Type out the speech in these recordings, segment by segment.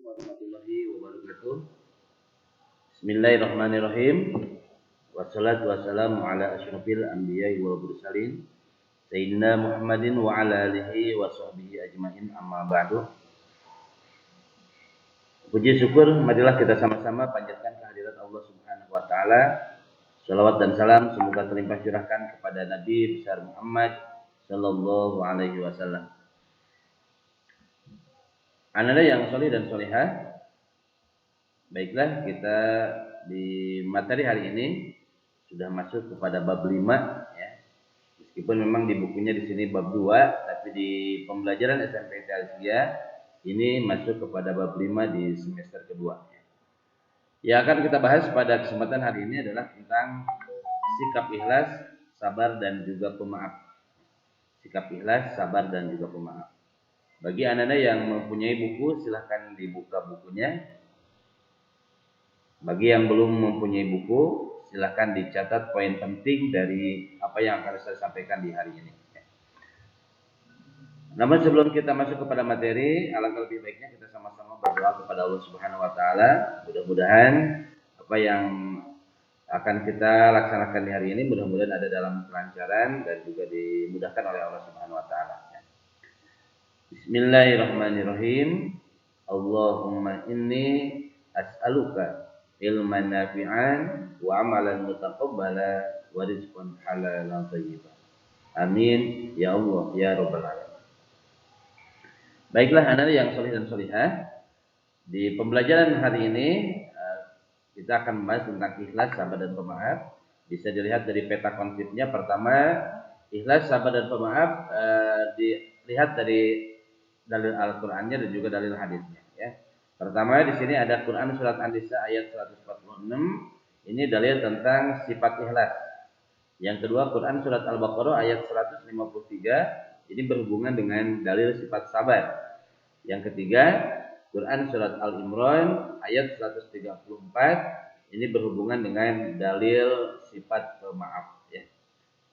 warahmatullahi wabarakatuh. Bismillahirrahmanirrahim. Wassalatu wassalamu ala asyrafil anbiya'i wal mursalin sayyidina Muhammadin wa ala alihi wa sahbihi ajmain, amma ba'du. Puji syukur marilah kita sama-sama panjatkan kehadirat Allah Subhanahu wa taala. Shalawat dan salam semoga terlimpah curahkan kepada Nabi besar Muhammad sallallahu alaihi wasallam. Anda yang soleh dan solehah, baiklah, kita di materi hari ini sudah masuk kepada bab 5 ya. Meskipun memang di bukunya di sini bab 2, tapi di pembelajaran SMP Tausiah ini masuk kepada bab 5 di semester kedua. Yang akan kita bahas pada kesempatan hari ini adalah tentang sikap ikhlas, sabar dan juga pemaaf. Sikap ikhlas, sabar dan juga pemaaf. Bagi Anda yang mempunyai buku, silahkan dibuka bukunya. Bagi yang belum mempunyai buku, silahkan dicatat poin penting dari apa yang akan saya sampaikan di hari ini. Namun sebelum kita masuk kepada materi, alangkah lebih baiknya kita sama-sama berdoa kepada Allah Subhanahu wa taala. Mudah-mudahan apa yang akan kita laksanakan di hari ini mudah-mudahan ada dalam kelancaran dan juga dimudahkan oleh Allah Subhanahu wa taala. Bismillahirrahmanirrahim. Allahumma inni as'aluka ilman nafi'an wa amalan mutaqabbala wa rizqan halalan thayyiban. Amin ya Allah ya rabbal alamin. Baiklah anak yang soleh dan solihah, di pembelajaran hari ini kita akan membahas tentang ikhlas, sabar dan pemaaf. Bisa dilihat dari peta konsepnya. Pertama, ikhlas, sabar dan pemaaf dilihat dari dalil Al-Qur'annya dan juga dalil hadisnya ya. Pertama di sini ada Quran surat An-Nisa ayat 146. Ini dalil tentang sifat ikhlas. Yang kedua Quran surat Al-Baqarah ayat 153. Ini berhubungan dengan dalil sifat sabar. Yang ketiga Quran surat Al-Imran ayat 134. Ini berhubungan dengan dalil sifat pemaaf ya.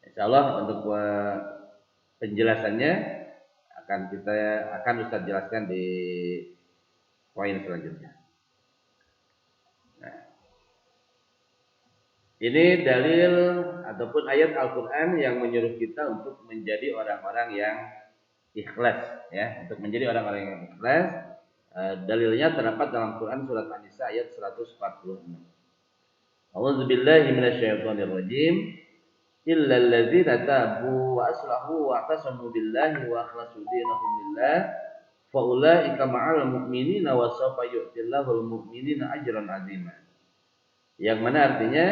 Insyaallah untuk penjelasannya akan Ustaz jelaskan di poin selanjutnya. Nah, ini dalil ataupun ayat Al-Qur'an yang menyuruh kita untuk menjadi orang-orang yang ikhlas ya, untuk menjadi orang-orang yang ikhlas. Dalilnya terdapat dalam Quran surat An-Nisa ayat 146. A'udzubillahi minasyaitonirrajim. Illal ladzina tabu wa aslahu wa aqsamu billahi wa akhlasu dinahum lillah fa ulaika ma'al mu'minina wa sawfa yu'tillahul mu'minina ajran 'azima. Yang mana artinya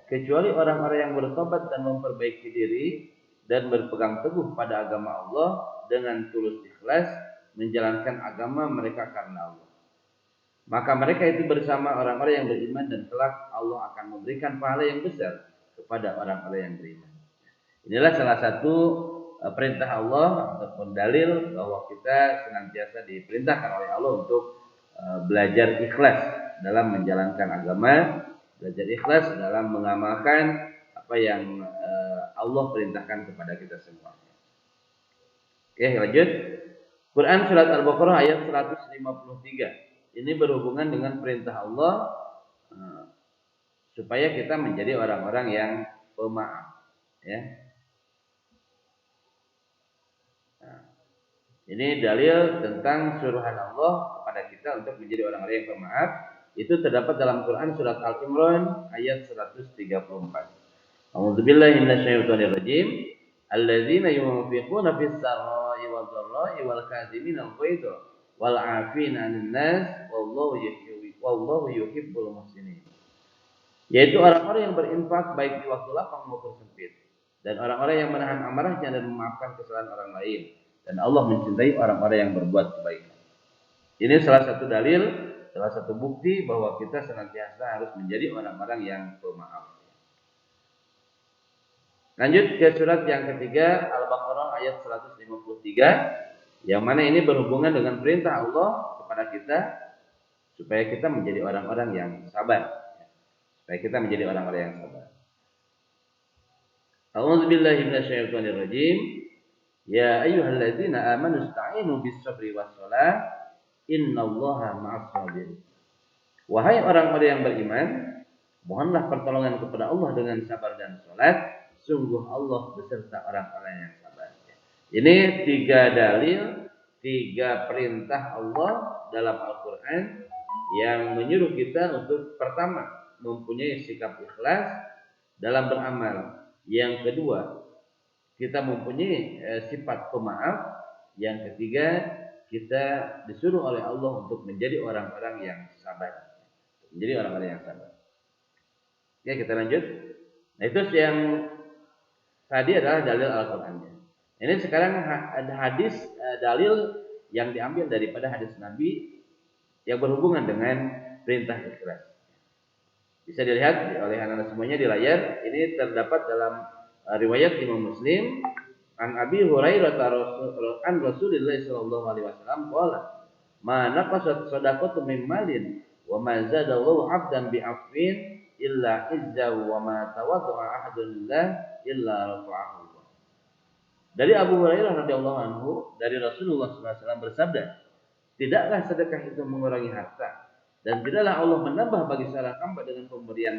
kecuali orang-orang yang bertobat dan memperbaiki diri dan berpegang teguh pada agama Allah dengan tulus ikhlas menjalankan agama mereka karena Allah, maka mereka itu bersama orang-orang yang beriman dan kelak Allah akan memberikan pahala yang besar kepada orang-orang yang beriman. Inilah salah satu perintah Allah ataupun dalil bahwa kita senantiasa diperintahkan oleh Allah untuk belajar ikhlas dalam menjalankan agama, belajar ikhlas dalam mengamalkan apa yang Allah perintahkan kepada kita semua. Oke, lanjut. Quran surat Al-Baqarah ayat 153. Ini berhubungan dengan perintah Allah supaya kita menjadi orang-orang yang pemaaf ya. Ini dalil tentang suruhan Allah kepada kita untuk menjadi orang-orang yang pemaaf. Itu terdapat dalam Quran surat Al-Imran ayat 134. A'udzubillahi minasyaitonirrajim. Alladzina yunfiquna fis-sarra'i wadh-dharra'i wal kadziminal ghaidha wal 'afina 'anil nas wallahu yuhibbul muhsinin. Yaitu orang-orang yang berinfak baik di waktu lapang maupun sempit, dan orang-orang yang menahan amarahnya dan memaafkan kesalahan orang lain, dan Allah mencintai orang-orang yang berbuat kebaikan. Ini salah satu dalil, salah satu bukti bahwa kita senantiasa harus menjadi orang-orang yang pemaaf. Lanjut ke surat yang ketiga, Al-Baqarah ayat 153, yang mana ini berhubungan dengan perintah Allah kepada kita supaya kita menjadi orang-orang yang sabar. Supaya kita menjadi orang-orang yang sabar. A'udzubillahi minasyaitonirrajim. Ya ayyuhalladzina amanu ista'inu bis-sabri was-shalah innallaha ma'as sabirin. Wahai orang-orang yang beriman, mohonlah pertolongan kepada Allah dengan sabar dan salat. Sungguh Allah beserta orang-orang yang sabar. Ini 3 dalil, 3 perintah Allah dalam Al-Quran yang menyuruh kita untuk pertama mempunyai sikap ikhlas dalam beramal. Yang kedua, kita mempunyai sifat pemaaf. Yang ketiga, kita disuruh oleh Allah untuk menjadi orang-orang yang sabar. Menjadi orang-orang yang sabar. Ya, kita lanjut. Nah, itu yang tadi adalah dalil Al-Qur'annya. Ini sekarang ada hadis dalil yang diambil daripada hadis Nabi yang berhubungan dengan perintah ikhlas. Bisa dilihat oleh anak-anak semuanya di layar. Ini terdapat dalam riwayat Imam Muslim an Abi Hurairah an Rasulullah sallallahu alaihi wasallam qala ma naqasat shadaqatu min malin wa ma zadallahu 'abdan bi'afwin illa izza wa ma tawadda'a ahadun lillah illa rafa'ahu. Dari Abu Hurairah radhiyallahu anhu dari Rasulullah SAW bersabda, tidaklah sedekah itu mengurangi harta dan tidaklah Allah menambah bagi seorang hamba dengan pemberian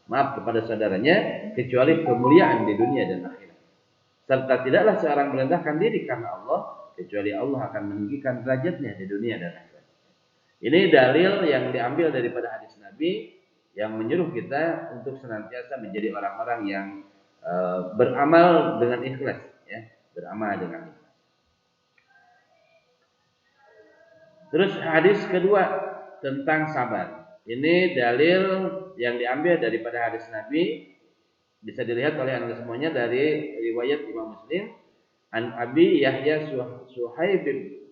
maaf kepada saudaranya kecuali kemuliaan di dunia dan akhirat. Serta tidaklah seorang merendahkan diri karena Allah kecuali Allah akan meninggikan derajatnya di dunia dan akhirat. Ini dalil yang diambil daripada hadis Nabi yang menyuruh kita untuk senantiasa menjadi orang-orang yang beramal dengan ikhlas, ya, beramal dengan ikhlas. Terus hadis kedua tentang sabar. Ini dalil yang diambil daripada hadis Nabi, bisa dilihat oleh anda semuanya dari riwayat Imam Muslim an Abi Yahya Suhaib bin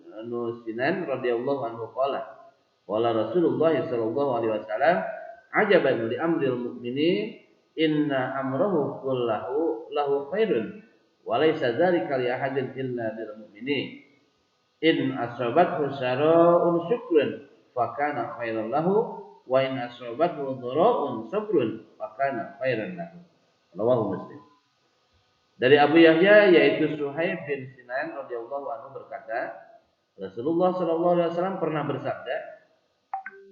Sinan radhiyallahu anhu qala Rasulullah sallallahu alaihi wasallam ajaban li amril mu'minin inna amrahu kullahu lahu khairun wa laysa dzalika li ahadin illa lil mu'minin in asabathu syara'un syukrun fakana khairan lahu wa in asabathu dhara'un sabrun fakana khairan lahu. Rawahu Muslim. Dari Abu Yahya yaitu Suhaib bin Sinan radhiyallahu anhu berkata, Rasulullah sallallahu alaihi wasallam pernah bersabda,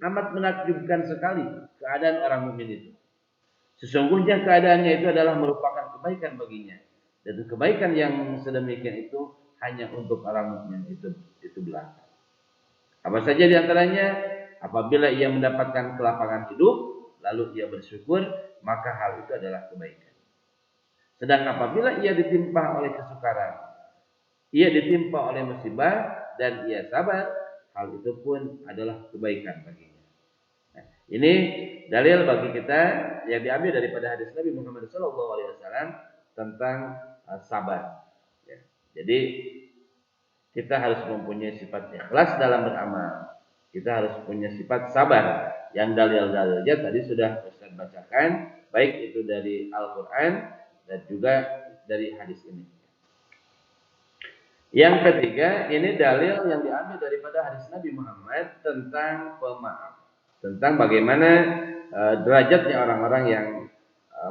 amat menakjubkan sekali keadaan orang mukmin itu. Sesungguhnya keadaannya itu adalah merupakan kebaikan baginya. Dan kebaikan yang sedemikian itu hanya untuk orang mukmin itu belaka. Apa saja di antaranya, apabila ia mendapatkan kelapangan hidup, lalu ia bersyukur, maka hal itu adalah kebaikan. Sedang apabila ia ditimpa oleh kesukaran, ia ditimpa oleh musibah dan ia sabar, hal itu pun adalah kebaikan baginya. Nah, ini dalil bagi kita yang diambil daripada hadis Nabi Muhammad SAW tentang sabar. Ya. Jadi kita harus mempunyai sifat ikhlas dalam beramal. Kita harus punya sifat sabar. Yang dalil-dalilnya tadi sudah Ustaz bacakan, baik itu dari Al-Quran dan juga dari hadis ini. Yang ketiga, ini dalil yang diambil daripada hadis Nabi Muhammad tentang pemaaf. Tentang bagaimana derajatnya orang-orang yang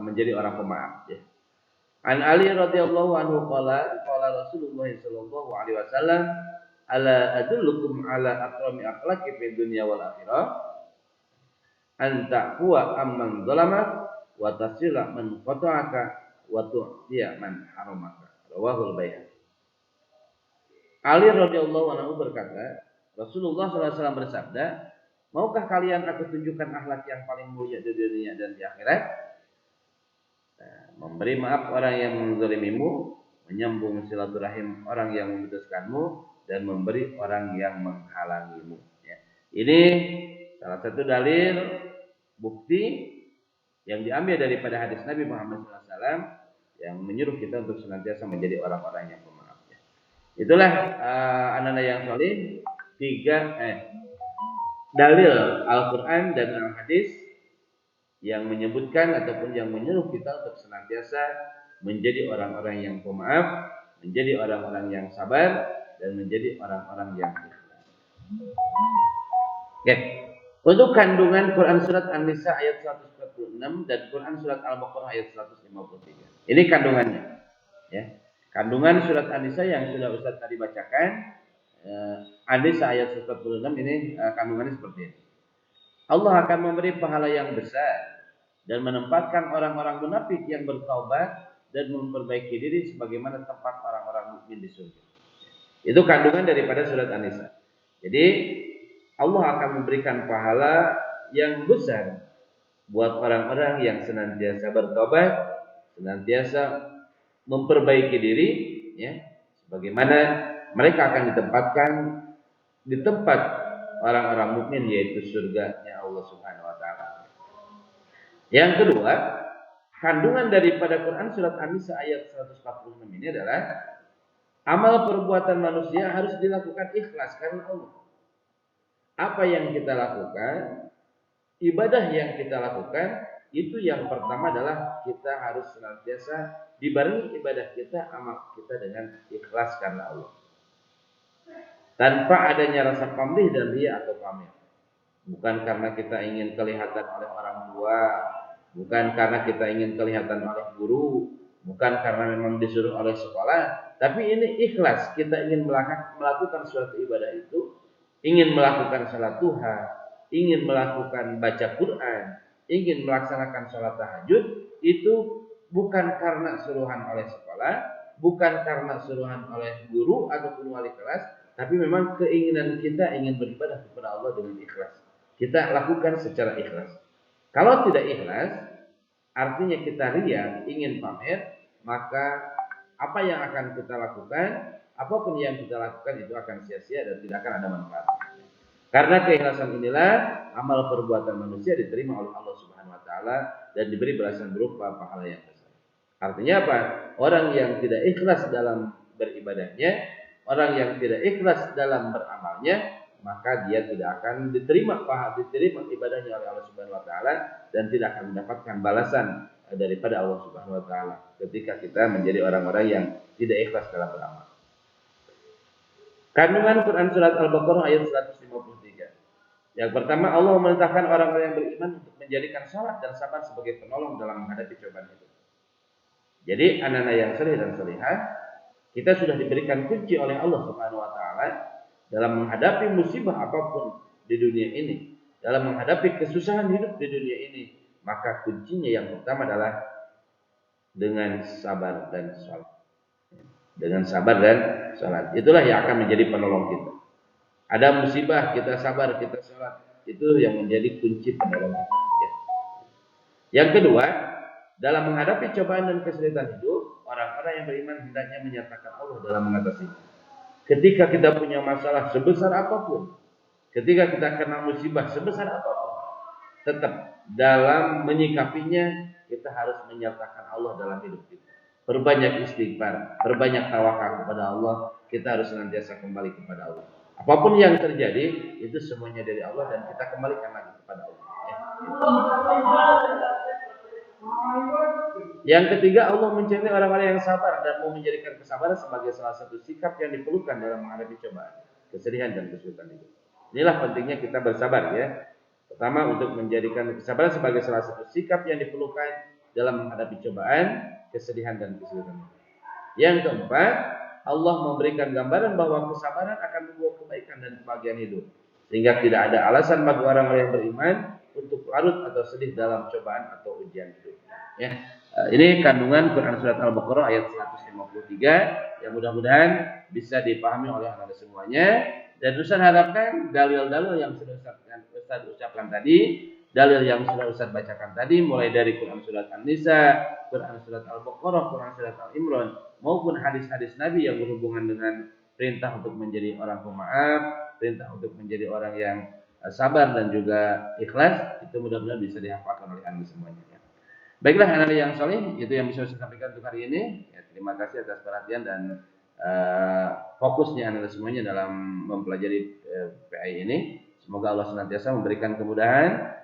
menjadi orang pemaaf. Ya. An Ali radhiyallahu anhu qala Rasulullah sallallahu alaihi wasallam ala adullukum ala akrami akhlaqi fid dunya wal akhirah an ta'fuwa amman zalama wa tasila man qata'aka wa tu'tiya man haramaka. Rawahul Baihaqi. Ali radhiyallahu anhu berkata, Rasulullah SAW bersabda, maukah kalian aku tunjukkan akhlak yang paling mulia di dunia dan di akhirat? Nah, memberi maaf orang yang menzalimimu, menyambung silaturahim orang yang memutuskanmu, dan memberi orang yang menghalangimu. Ya. Ini salah satu dalil bukti yang diambil daripada hadis Nabi Muhammad SAW yang menyuruh kita untuk senantiasa menjadi orang-orang yang pemaaf. Ya. Itulah anak-anak yang soleh, 3 dalil Al-Quran dan Al-Hadis yang menyebutkan ataupun yang menyuruh kita untuk senantiasa menjadi orang-orang yang pemaaf, menjadi orang-orang yang sabar, dan menjadi orang-orang yang ikhlas. Oke. Untuk kandungan Quran Surat An-Nisa ayat 146 dan Quran Surat Al-Baqarah ayat 153. Ini kandungannya. Ya. Kandungan Surat An-Nisa yang sudah Ustaz tadi bacakan, An-Nisa ayat 46 ini kandungannya seperti ini. Allah akan memberi pahala yang besar dan menempatkan orang-orang munafik yang bertaubat dan memperbaiki diri sebagaimana tempat orang-orang mukmin di surga. Itu kandungan daripada surat An-Nisa. Jadi Allah akan memberikan pahala yang besar buat orang-orang yang senantiasa bertobat, senantiasa memperbaiki diri, ya, sebagaimana mereka akan ditempatkan di tempat orang-orang mukmin, yaitu surganya Allah Subhanahu wa taala. Yang kedua, kandungan daripada Quran surat An-Nisa ayat 146 ini adalah amal perbuatan manusia harus dilakukan ikhlas karena Allah. Apa yang kita lakukan, ibadah yang kita lakukan, itu yang pertama adalah kita harus senantiasa dibarengi ibadah kita, amal kita dengan ikhlas karena Allah. Tanpa adanya rasa pamrih dan riya atau pamer. Bukan karena kita ingin kelihatan oleh orang tua, bukan karena kita ingin kelihatan oleh guru, bukan karena memang disuruh oleh sekolah, tapi ini ikhlas. Kita ingin melakukan suatu ibadah itu, ingin melakukan salat duha, ingin melakukan baca Quran, ingin melaksanakan sholat tahajud, itu bukan karena suruhan oleh sekolah, bukan karena suruhan oleh guru ataupun wali kelas, tapi memang keinginan kita ingin beribadah kepada Allah dengan ikhlas. Kita lakukan secara ikhlas. Kalau tidak ikhlas, artinya kita riya, ingin pamer, maka apa yang akan kita lakukan, apapun yang kita lakukan itu akan sia-sia dan tidak akan ada manfaat. Karena keikhlasan inilah amal perbuatan manusia diterima oleh Allah Subhanahu wa taala dan diberi balasan berupa pahala yang besar. Artinya apa? Orang yang tidak ikhlas dalam beribadahnya, orang yang tidak ikhlas dalam beramalnya, maka dia tidak akan diterima ibadahnya oleh Allah Subhanahu wa taala dan tidak akan mendapatkan balasan daripada Allah Subhanahu wa taala ketika kita menjadi orang-orang yang tidak ikhlas dalam beramal. Kandungan Quran surat Al-Baqarah ayat 153. Yang pertama, Allah memerintahkan orang-orang yang beriman untuk menjadikan salat dan sabar sebagai penolong dalam menghadapi cobaan hidup. Jadi anak-anak yang saleh dan salihah, kita sudah diberikan kunci oleh Allah Subhanahu wa taala dalam menghadapi musibah apapun di dunia ini, dalam menghadapi kesusahan hidup di dunia ini, maka kuncinya yang pertama adalah dengan sabar dan salat. Dengan sabar dan salat. Itulah yang akan menjadi penolong kita. Ada musibah, kita sabar, kita salat. Itu yang menjadi kunci penolong kita. Ya. Yang kedua, dalam menghadapi cobaan dan kesulitan hidup, orang-orang yang beriman hendaknya menyertakan Allah dalam mengatasinya. Ketika kita punya masalah sebesar apapun, ketika kita kena musibah sebesar apapun, tetap dalam menyikapinya kita harus menyertakan Allah dalam hidup kita. Perbanyak istighfar, perbanyak tawakal kepada Allah. Kita harus senantiasa kembali kepada Allah. Apapun yang terjadi, itu semuanya dari Allah dan kita kembalikan lagi kepada Allah. Ya. Yang ketiga, Allah mencintai orang-orang yang sabar dan mau menjadikan kesabaran sebagai salah satu sikap yang diperlukan dalam menghadapi cobaan, kesedihan dan kesulitan hidup. Inilah pentingnya kita bersabar, ya. Pertama, untuk menjadikan kesabaran sebagai salah satu sikap yang diperlukan dalam menghadapi cobaan, kesedihan dan kesulitan. Yang keempat, Allah memberikan gambaran bahwa kesabaran akan membawa kebaikan dan kebahagiaan hidup, sehingga tidak ada alasan bagi orang-orang yang beriman untuk larut atau sedih dalam cobaan atau ujian hidup. Ya, ini kandungan Quran surat Al-Baqarah ayat 153 yang mudah-mudahan bisa dipahami oleh anak-anak semuanya. Dan Ustaz harapkan dalil-dalil yang sudah Ustaz ucapkan tadi, dalil yang sudah Ustaz bacakan tadi, mulai dari Quran surat An-Nisa, Quran surat Al-Baqarah, Quran surat Al-Imran, maupun hadis-hadis Nabi yang berhubungan dengan perintah untuk menjadi orang pemaaf, perintah untuk menjadi orang yang sabar dan juga ikhlas, itu mudah-mudahan bisa dihafalkan oleh anda semuanya. Ya. Baiklah anak-anak yang saleh, itu yang bisa saya sampaikan untuk hari ini. Ya, terima kasih atas perhatian dan fokusnya anak-anak semuanya dalam mempelajari PI ini. Semoga Allah senantiasa memberikan kemudahan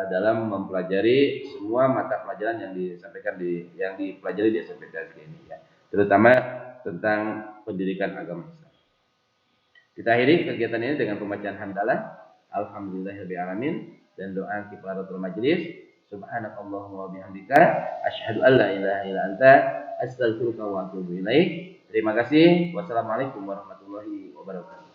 dalam mempelajari semua mata pelajaran yang disampaikan yang dipelajari di SMPTSG ini, ya. Terutama tentang pendidikan agama Islam. Kita akhiri kegiatan ini dengan pembacaan hamdalah, alhamdulillahirabbil alamin, dan doa kifaratul majlis. Subhanakallahumma wa bihamdika asyhadu an la ilaha illa anta astaghfiruka wa atubu ilaik. Terima kasih. Wassalamualaikum warahmatullahi wabarakatuh.